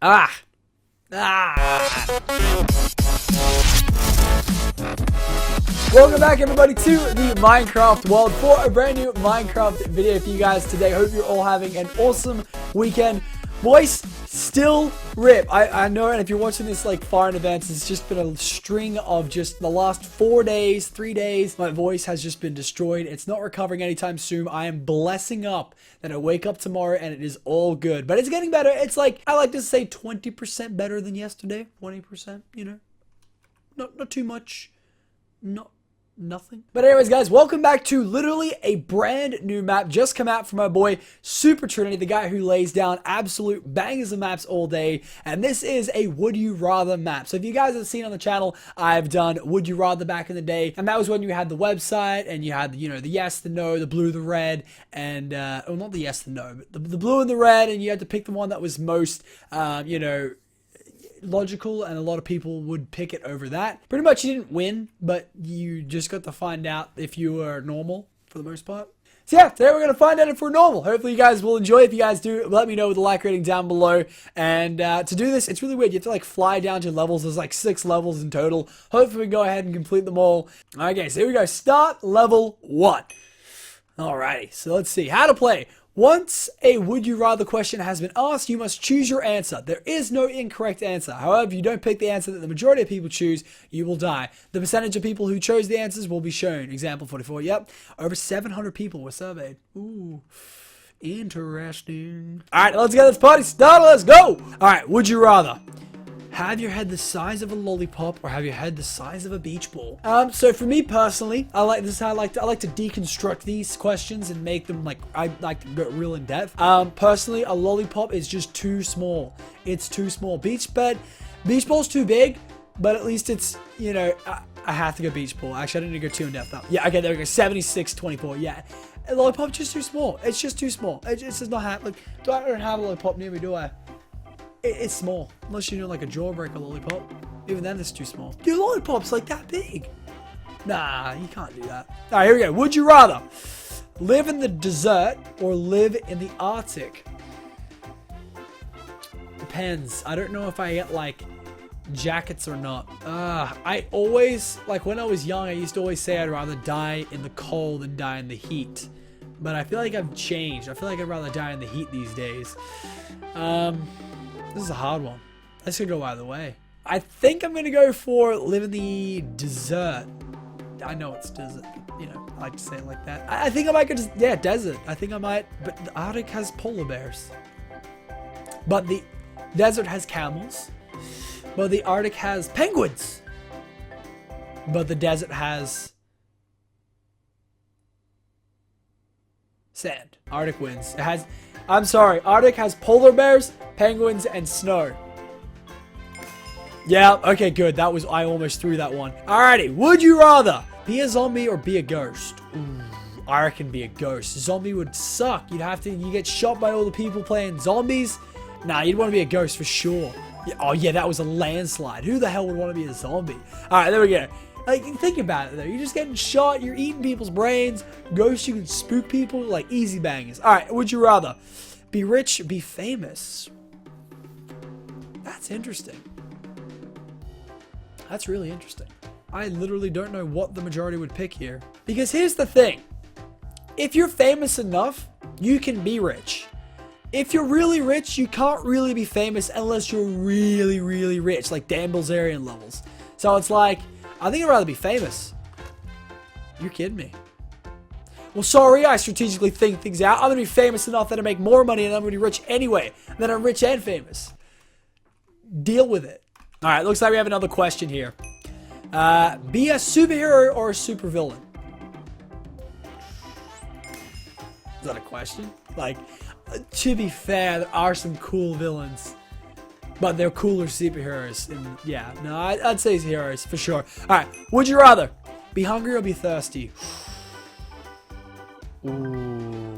Ah! Ah! Welcome back, everybody, to the Minecraft world for a brand new Minecraft video for you guys today. Hope you're all having an awesome weekend. Voice still rip. I know, and if you're watching this like far in advance, it's just been a string of just the last 4 days, 3 days. My voice has just been destroyed. It's not recovering anytime soon. I am blessing up that I wake up tomorrow and it is all good. But it's getting better. It's like, I like to say 20% better than yesterday. 20%, you know. Not too much. Nothing. But anyways, guys, welcome back to literally a brand new map just come out from my boy Super Trinity, the guy who lays down absolute bangers of maps all day. And this is a would you rather map. So if you guys have seen on the channel, I've done would you rather back in the day, and that was when you had the website and you had, you know, the yes, the no, the blue, the red, and well, not the yes, the no, but the blue and the red, and you had to pick the one that was most you know, logical, and a lot of people would pick it over that. Pretty much you didn't win, but you just got to find out if you were normal for the most part. So yeah, today we're going to find out if we're normal. Hopefully you guys will enjoy. If you guys do, let me know with the like rating down below. And to do this, it's really weird. You have to like fly down to levels. There's like 6 levels in total. Hopefully we can go ahead and complete them all. Okay, so here we go. Start level 1. Alrighty, so let's see how to play. Once a would you rather question has been asked, you must choose your answer. There is no incorrect answer. However, if you don't pick the answer that the majority of people choose, you will die. The percentage of people who chose the answers will be shown. Example 44, yep. Over 700 people were surveyed. Ooh, interesting. Alright, let's get this party started. Let's go. Alright, would you rather have your head the size of a lollipop or have your head the size of a beach ball? So for me personally, I like to deconstruct these questions and make them like, I like to go real in depth. Personally, a lollipop is just too small. It's too small. Beach ball's too big, but at least it's, you know, I have to go beach ball. Actually, I didn't go too in depth though. Yeah, okay, there we go. 76-24. Yeah, a lollipop's just too small. It's just too small. It just does not have, like, I don't have a lollipop near me, do I? It's small, unless you do like a jawbreaker lollipop. Even then, it's too small. Dude, lollipop's like that big. Nah, you can't do that. All right, here we go. Would you rather live in the desert or live in the Arctic? Depends. I don't know if I get like jackets or not. I always, like when I was young, I used to always say I'd rather die in the cold than die in the heat. But I feel like I've changed. I feel like I'd rather die in the heat these days. This is a hard one. This could go either way. I think I'm going to go for live in the desert. I know it's desert, but, you know, I like to say it like that. I think I might go to, yeah, desert. I think I might, but the Arctic has polar bears. But the desert has camels. But the Arctic has penguins. But the desert has sand. Arctic wins. It has, I'm sorry, Arctic has polar bears, penguins, and snow. Yeah, okay, good. That was, I almost threw that one. Alrighty, would you rather be a zombie or be a ghost? Ooh, I reckon be a ghost. Zombie would suck. You get shot by all the people playing zombies. Nah, you'd want to be a ghost for sure. Yeah, oh yeah, that was a landslide. Who the hell would want to be a zombie? Alright, there we go. Like, think about it though. You're just getting shot, you're eating people's brains. Ghosts, you can spook people, like easy bangers. Alright, would you rather be rich, be famous? That's interesting. That's really interesting. I literally don't know what the majority would pick here. Because here's the thing. If you're famous enough, you can be rich. If you're really rich, you can't really be famous unless you're really, really rich. Like Dan Bilzerian levels. So it's like, I think I'd rather be famous. You're kidding me. Well, sorry, I strategically think things out. I'm going to be famous enough that I make more money and I'm going to be rich anyway. And then I'm rich and famous. Deal with it. All right, looks like we have another question here. Be a superhero or a supervillain? Is that a question? Like, to be fair, there are some cool villains. But they're cooler superheroes. And yeah, no, I'd say heroes for sure. Alright, would you rather be hungry or be thirsty? Ooh.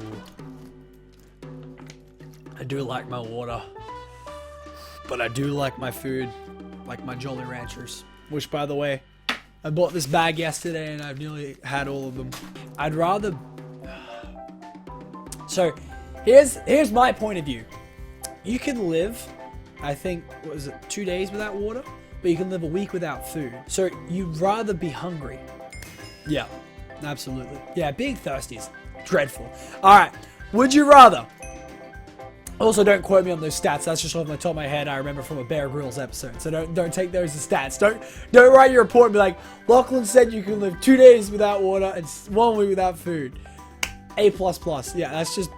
I do like my water. But I do like my food. Like my Jolly Ranchers. Which, by the way, I bought this bag yesterday and I've nearly had all of them. I'd rather... So, here's my point of view. You can live I think, what was it, 2 days without water? But you can live a week without food. So you'd rather be hungry. Yeah, absolutely. Yeah, being thirsty is dreadful. All right, would you rather? Also, don't quote me on those stats. That's just off the top of my head. I remember from a Bear Grylls episode. So don't take those as stats. Don't write your report and be like, Lachlan said you can live 2 days without water and 1 week without food. A++. Yeah, that's just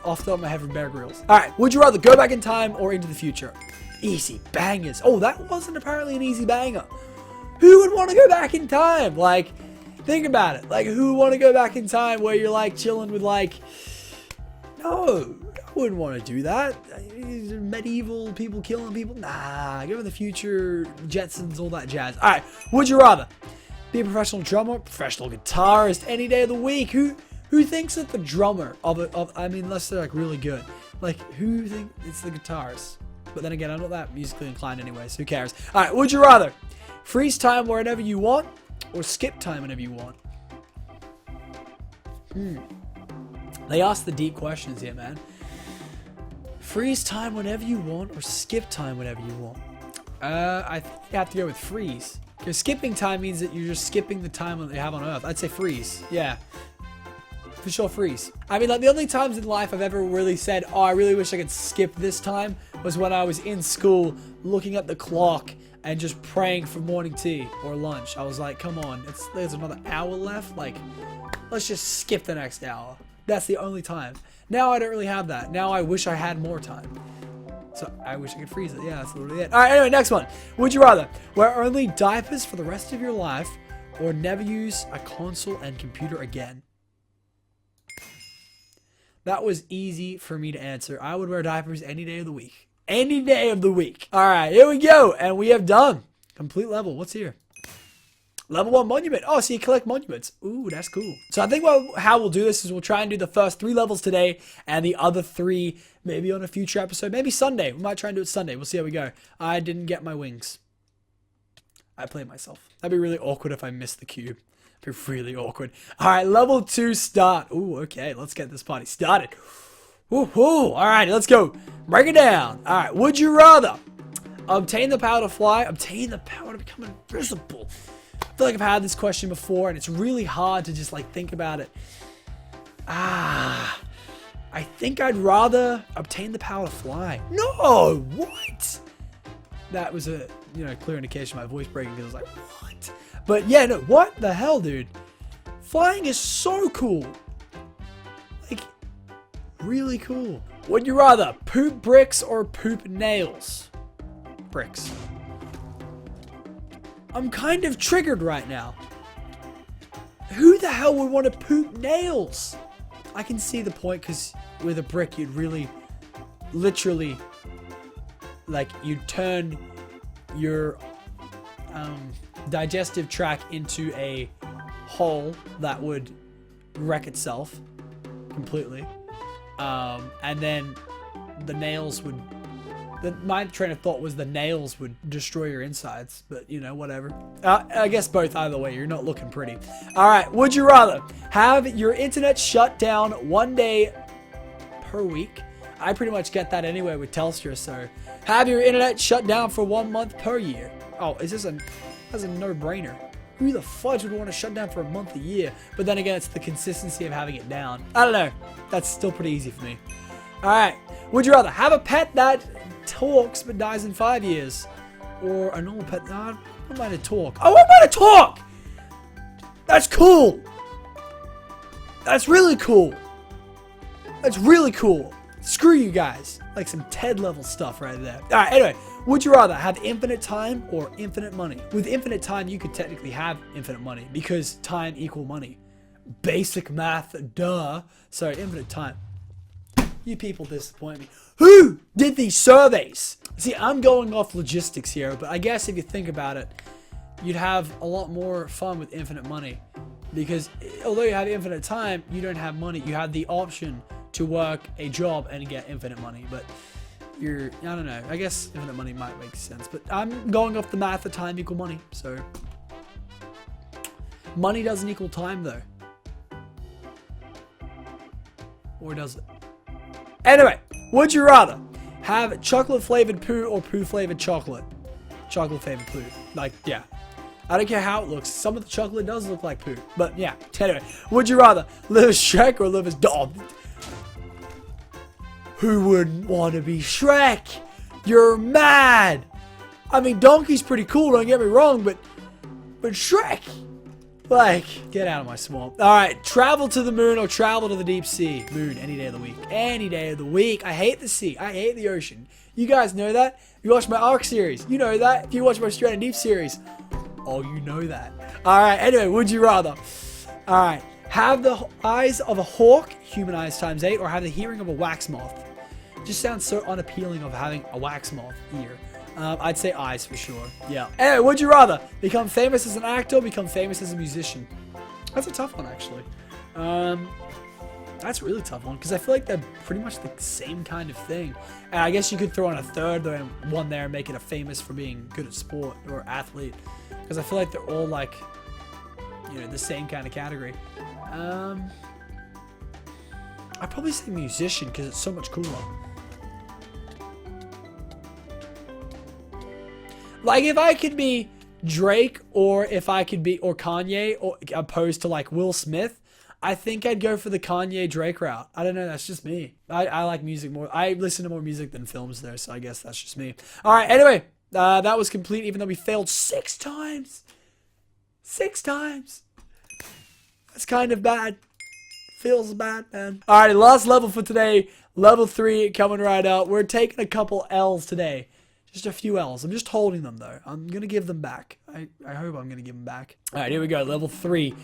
off the top of my head from Bear Grylls. All right, would you rather go back in time or into the future? Easy bangers. Oh, that wasn't apparently an easy banger. Who would want to go back in time? Like, think about it. Like, who would want to go back in time where you're like chilling with like, no. I wouldn't want to do that. Medieval people killing people. Nah, go in the future, Jetsons, all that jazz. All right, would you rather be a professional drummer, professional guitarist, any day of the week? Who thinks that the drummer I mean, unless they're like really good, like who thinks it's the guitarist? But then again, I'm not that musically inclined anyway, so who cares? All right, would you rather freeze time whenever you want or skip time whenever you want? They ask the deep questions here, man. Freeze time whenever you want or skip time whenever you want? I think you have to go with freeze. Because skipping time means that you're just skipping the time that you have on Earth. I'd say freeze. Yeah. For sure, freeze. I mean, like, the only times in life I've ever really said, oh, I really wish I could skip this time was when I was in school looking at the clock and just praying for morning tea or lunch. I was like, come on, there's another hour left. Like, let's just skip the next hour. That's the only time. Now I don't really have that. Now I wish I had more time. So I wish I could freeze it. Yeah, that's literally it. All right, anyway, next one. Would you rather wear only diapers for the rest of your life or never use a console and computer again? That was easy for me to answer. I would wear diapers any day of the week. Any day of the week. All right, here we go. And we have done complete level. What's here? Level 1 monument. Oh, so you collect monuments. Ooh, that's cool. So I think how we'll do this is we'll try and do the first 3 levels today and the other 3 maybe on a future episode. Maybe Sunday. We might try and do it Sunday. We'll see how we go. I didn't get my wings. I played myself. That'd be really awkward if I missed the cube. It'd be really awkward. All right, level 2 start. Ooh, okay. Let's get this party started. Ooh, all right, let's go. Break it down. All right, would you rather obtain the power to fly, obtain the power to become invisible? I feel like I've had this question before, and it's really hard to just like think about it. I think I'd rather obtain the power to fly. No, what? That was a clear indication of my voice breaking because I was like, what? But yeah, no, what the hell, dude? Flying is so cool. Like, really cool. Would you rather poop bricks or poop nails? Bricks. I'm kind of triggered right now. Who the hell would want to poop nails? I can see the point because with a brick you'd really, literally, like you'd turn your digestive tract into a hole that would wreck itself completely. And then the nails would... My train of thought was the nails would destroy your insides, but whatever. I guess both either way. You're not looking pretty. All right. Would you rather have your internet shut down 1 day per week? I pretty much get that anyway with Telstra. So have your internet shut down for 1 month per year. Oh, that's a no-brainer. Who the fudge would want to shut down for a month a year? But then again, it's the consistency of having it down. I don't know. That's still pretty easy for me. All right. Would you rather have a pet that talks but dies in 5 years, or a normal pet? No, I don't mind to talk. Oh, I want to talk. That's cool. That's really cool. That's really cool. Screw you guys. Like some TED level stuff right there. All right. Anyway, would you rather have infinite time or infinite money? With infinite time, you could technically have infinite money because time equal money. Basic math, duh. So infinite time. You people disappoint me. Who did these surveys? See, I'm going off logistics here, but I guess if you think about it, you'd have a lot more fun with infinite money. Because although you have infinite time, you don't have money. You have the option to work a job and get infinite money. But I don't know. I guess infinite money might make sense. But I'm going off the math of time equal money. So money doesn't equal time though. Or does it? Anyway, would you rather Have chocolate flavored poo or poo flavored chocolate. Chocolate flavored poo. Like, yeah. I don't care how it looks. Some of the chocolate does look like poo. But yeah. Anyway, would you rather live as Shrek or live as Dom? Who wouldn't want to be Shrek? You're mad. I mean, Donkey's pretty cool, don't get me wrong, but Shrek, like, get out of my swamp. All right, travel to the moon or travel to the deep sea. Moon, any day of the week. Any day of the week. I hate the sea. I hate the ocean. You guys know that. If you watch my Ark series, you know that. If you watch my Stranded Deep series, oh, you know that. All right, anyway, would you rather? All right, have the eyes of a hawk, human eyes times 8, or have the hearing of a wax moth? Just sounds so unappealing of having a wax moth ear. I'd say eyes for sure. Yeah. Anyway, would you rather become famous as an actor or become famous as a musician? That's a tough one, actually. That's a really tough one because I feel like they're pretty much the same kind of thing. And I guess you could throw in a third one there and make it a famous for being good at sport or athlete, because I feel like they're all like, you know, the same kind of category. I'd probably say musician because it's so much cooler. Like, if I could be Drake or if I could be, or Kanye, or opposed to like Will Smith, I think I'd go for the Kanye Drake route. I don't know. That's just me. I like music more. I listen to more music than films there. So I guess that's just me. All right. Anyway, that was complete, even though we failed 6 times. 6 times. That's kind of bad. Feels bad, man. All right. Last level for today. Level 3 coming right up. We're taking a couple L's today. Just a few L's. I'm just holding them, though. I'm going to give them back. I hope I'm going to give them back. All right, here we go. Level 3.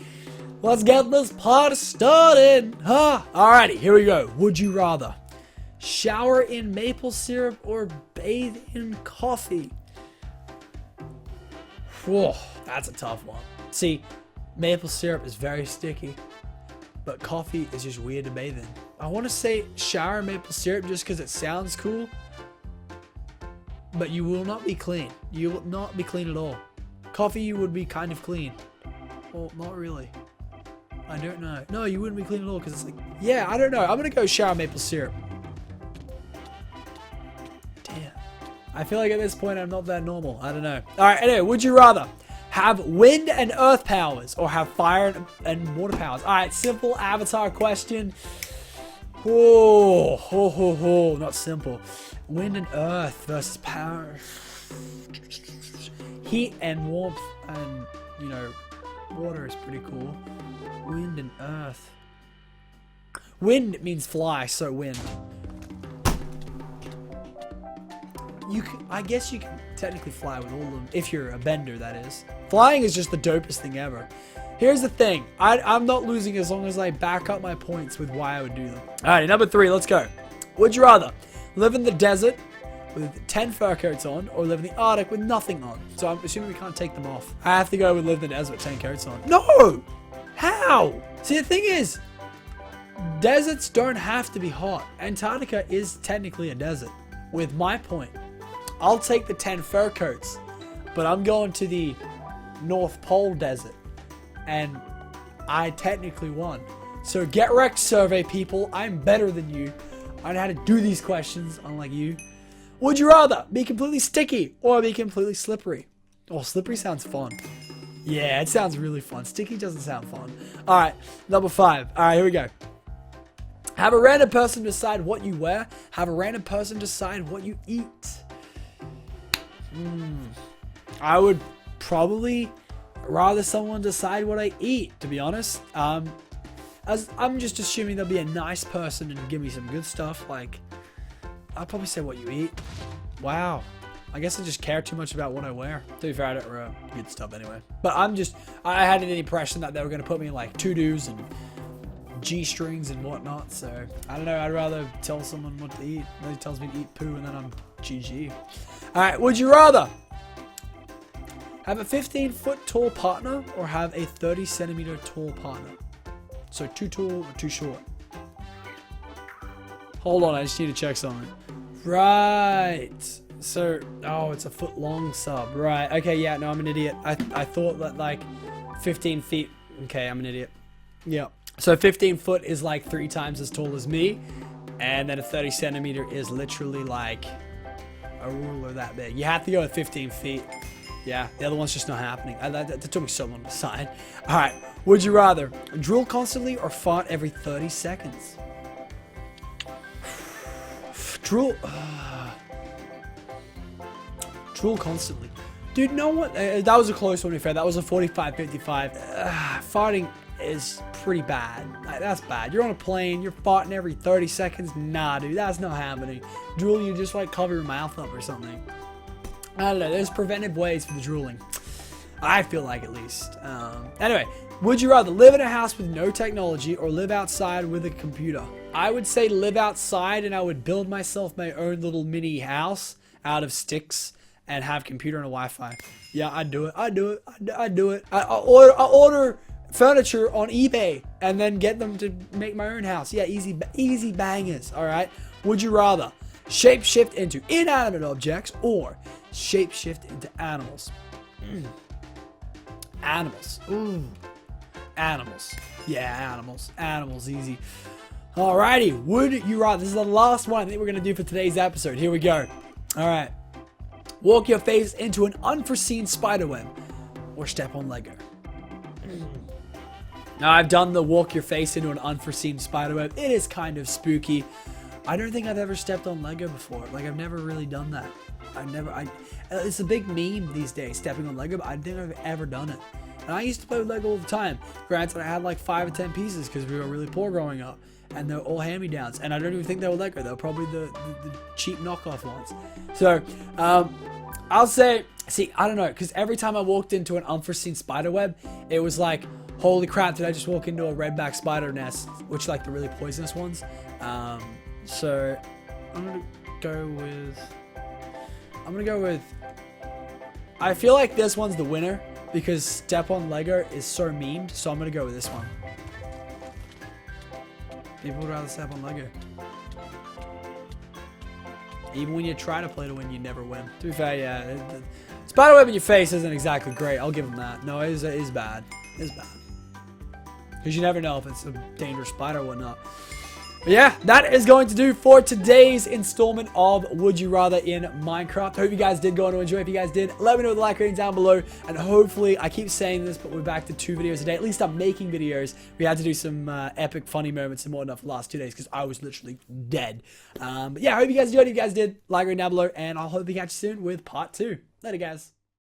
Let's get this party started. Huh? Alrighty, here we go. Would you rather shower in maple syrup or bathe in coffee? Whoa, that's a tough one. See, maple syrup is very sticky, but coffee is just weird to bathe in. I want to say shower in maple syrup just because it sounds cool. But you will not be clean. You will not be clean at all. Coffee, you would be kind of clean. Well, not really. I don't know. No, you wouldn't be clean at all because it's like... Yeah, I don't know. I'm going to go shower maple syrup. Damn. I feel like at this point I'm not that normal. I don't know. Alright, anyway, would you rather have wind and earth powers or have fire and water powers? Alright, simple Avatar question. Oh, not simple. Wind and earth versus power. Heat and warmth and, you know, water is pretty cool. Wind and earth. Wind means fly, so wind. You can, I guess you can technically fly with all of them, if you're a bender, that is. Flying is just the dopest thing ever. Here's the thing. I'm not losing as long as I back up my points with why I would do them. Alright, number 3, let's go. Would you rather live in the desert with 10 fur coats on or live in the Arctic with nothing on? So I'm assuming we can't take them off. I have to go with live in the desert with 10 coats on. No! How? See, the thing is, deserts don't have to be hot. Antarctica is technically a desert. With my point, I'll take the 10 fur coats, but I'm going to the North Pole Desert. And I technically won. So get wrecked, survey people. I'm better than you. I know how to do these questions, unlike you. Would you rather be completely sticky or be completely slippery? Oh, slippery sounds fun. Yeah, it sounds really fun. Sticky doesn't sound fun. Alright, number 5. Alright, here we go. Have a random person decide what you wear. Have a random person decide what you eat. I would probably rather someone decide what I eat, to be honest. As I'm just assuming they'll be a nice person and give me some good stuff. Like, I'll probably say what you eat. Wow. I guess I just care too much about what I wear. To be fair, I don't wear good stuff anyway. But I had an impression that they were going to put me in like to-dos and G-strings and whatnot. So, I don't know. I'd rather tell someone what to eat. Nobody tells me to eat poo and then I'm GG. Alright, would you rather have a 15-foot tall partner or have a 30-centimeter tall partner? So too tall or too short? Hold on, I just need to check something. Right. So, oh, it's a foot long sub. Right. Okay, yeah, no, I'm an idiot. I thought that like 15 feet. Okay, I'm an idiot. Yeah. So 15 foot is like 3 times as tall as me. And then a 30 centimeter is literally like a ruler that big. You have to go at 15 feet. Yeah, the other one's just not happening. That took me so long to decide. All right, would you rather drool constantly or fart every 30 seconds? Drool. Drool constantly. Dude, no one. That was a close one, to be fair. That was a 45-55. Farting is pretty bad. That's bad. You're on a plane, you're farting every 30 seconds. Nah, dude, that's not happening. Drool, you just like cover your mouth up or something. I don't know. There's preventive ways for the drooling. I feel like, at least. Anyway, would you rather live in a house with no technology or live outside with a computer? I would say live outside, and I would build myself my own little mini house out of sticks and have computer and a Wi-Fi. Yeah, I'd do it. I'd do it. I'd do it. I'll order furniture on eBay and then get them to make my own house. Yeah, easy bangers. All right. Would you rather shapeshift into inanimate objects or shapeshift into animals? Animals. Ooh. Animals. Yeah, animals. Animals, easy. Alrighty. Would you rather? This is the last one I think we're gonna do for today's episode. Here we go. All right. Walk your face into an unforeseen spiderweb or step on Lego. Now, I've done the walk your face into an unforeseen spiderweb. It is kind of spooky. I don't think I've ever stepped on Lego before. Like, I've never really done that. It's a big meme these days, stepping on Lego, but I don't think I've ever done it. And I used to play with Lego all the time. Granted, I had like 5 or 10 pieces because we were really poor growing up. And they're all hand-me-downs. And I don't even think they were Lego. They were probably the cheap knockoff ones. So, I'll say, see, I don't know. Because every time I walked into an unforeseen spider web, it was like, holy crap, did I just walk into a redback spider nest? Which, like, the really poisonous ones. So, I'm going to go with, I feel like this one's the winner. Because step on Lego is so memed. So, I'm going to go with this one. People would rather step on Lego. Even when you try to play to win, you never win. To be fair, yeah. Spiderweb in your face isn't exactly great. I'll give them that. No, it is bad. It's bad. Because you never know if it's a dangerous spider or whatnot. But yeah, that is going to do for today's installment of Would You Rather in Minecraft. Hope you guys did go on to enjoy. If you guys did, let me know with the like rating down below. And hopefully, I keep saying this, but we're back to 2 videos a day. At least I'm making videos. We had to do some epic funny moments and whatnot for the last 2 days because I was literally dead. But yeah, I hope you guys enjoyed. If you guys did, like rating down below. And I'll hope to catch you soon with part 2. Later, guys.